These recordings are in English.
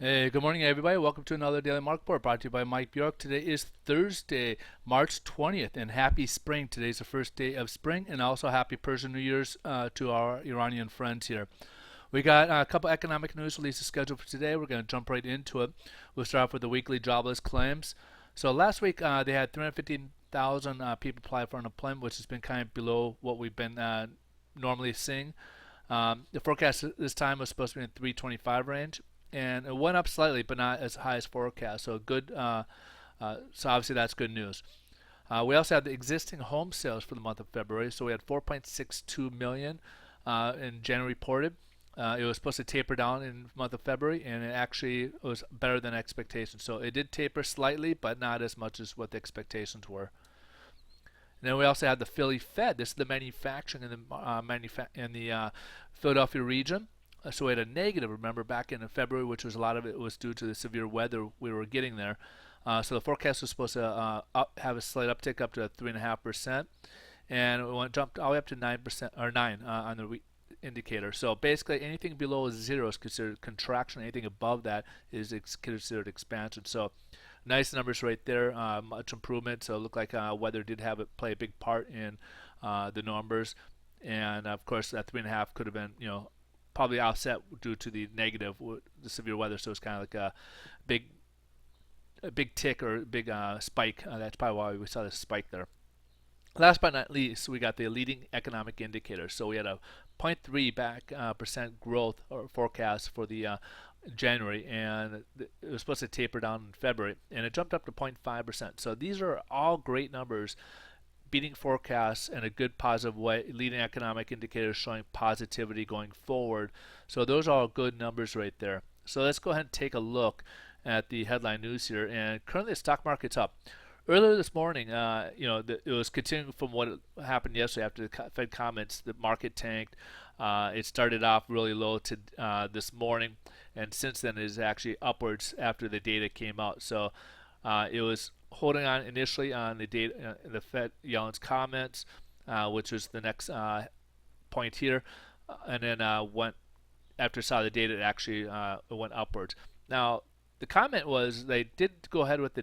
Hey, good morning, everybody. Welcome to another Daily Market Report brought to you by Mike Bjork. Today is Thursday, March 20th, and happy spring. Today's the first day of spring, and also happy Persian New Year's to our Iranian friends here. We got a couple economic news releases scheduled for today. We're going to jump right into it. We'll start off with the weekly jobless claims. So last week they had 315,000 people apply for unemployment, which has been kind of below what we've been normally seeing. The forecast this time was supposed to be in the 325 range, and it went up slightly, but not as high as forecast. So good. So obviously that's good news. We also had the existing home sales for the month of February. So we had 4.62 million in January reported. It was supposed to taper down in the month of February, and it actually was better than expectations. So it did taper slightly, but not as much as what the expectations were. And then we also had the Philly Fed. This is the manufacturing in the Philadelphia region. So we had a negative, remember, back in February, which was a lot of it was due to the severe weather we were getting there. So the forecast was supposed to have a slight uptick up to 3.5%, and it jumped all the way up to 9% or 9 on the indicator. So basically, anything below 0 is considered contraction. Anything above that is considered expansion. So nice numbers right there. Much improvement. So it looked like weather did play a big part in the numbers, and of course that 3.5 could have been probably offset due to the negative, the severe weather. So it's kind of like big a big tick or a big spike. That's probably why we saw this spike there. Last but not least, we got the leading economic indicators. So we had a 0.3 percent growth or forecast for the January, and it was supposed to taper down in February, and it jumped up to 0.5%. So these are all great numbers, beating forecasts in a good positive way, leading economic indicators showing positivity going forward. So those are all good numbers right there. So let's go ahead and take a look at the headline news here. And currently the stock market's up. Earlier this morning, it was continuing from what happened yesterday after the Fed comments. The market tanked. It started off really low to this morning, and since then it is actually upwards after the data came out. So it was holding on initially on the data, the Fed Yellen's comments, which was the next point here, and then went after it saw the data, it actually went upwards. Now the comment was they did go ahead with the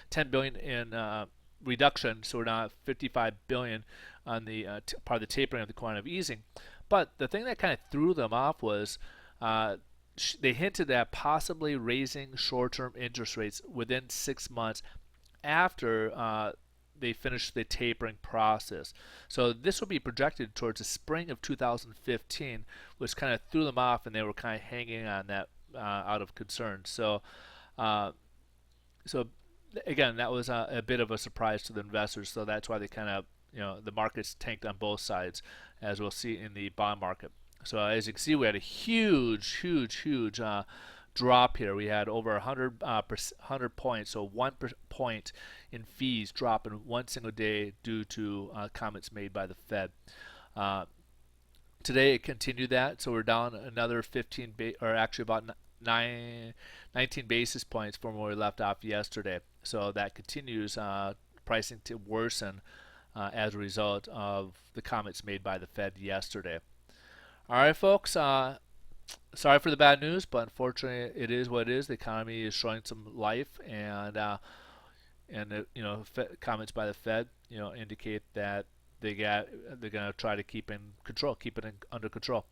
10 billion in reduction, so we're now at 55 billion on the part of the tapering of the quantitative easing. But the thing that kind of threw them off was they hinted at possibly raising short-term interest rates within 6 months after they finish the tapering process. So this will be projected towards the spring of 2015, which kind of threw them off, and they were kind of hanging on that out of concern. So again, that was a bit of a surprise to the investors. So that's why they kind of, the markets tanked on both sides, as we'll see in the bond market. So as you can see, we had a huge drop here. We had over 100 points, so 1 point in fees drop in one single day due to comments made by the Fed. Today it continued that, so we're down another 15, or actually about 19 basis points from where we left off yesterday. So that continues pricing to worsen as a result of the comments made by the Fed yesterday. All right, folks. Sorry for the bad news, but unfortunately, it is what it is. The economy is showing some life, and comments by the Fed, indicate that they're going to try to keep it under control.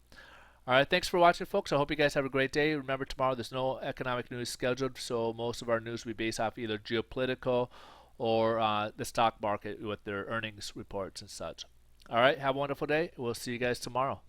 All right, thanks for watching, folks. I hope you guys have a great day. Remember, tomorrow there's no economic news scheduled, so most of our news will be based off either geopolitical or the stock market with their earnings reports and such. All right, have a wonderful day. We'll see you guys tomorrow.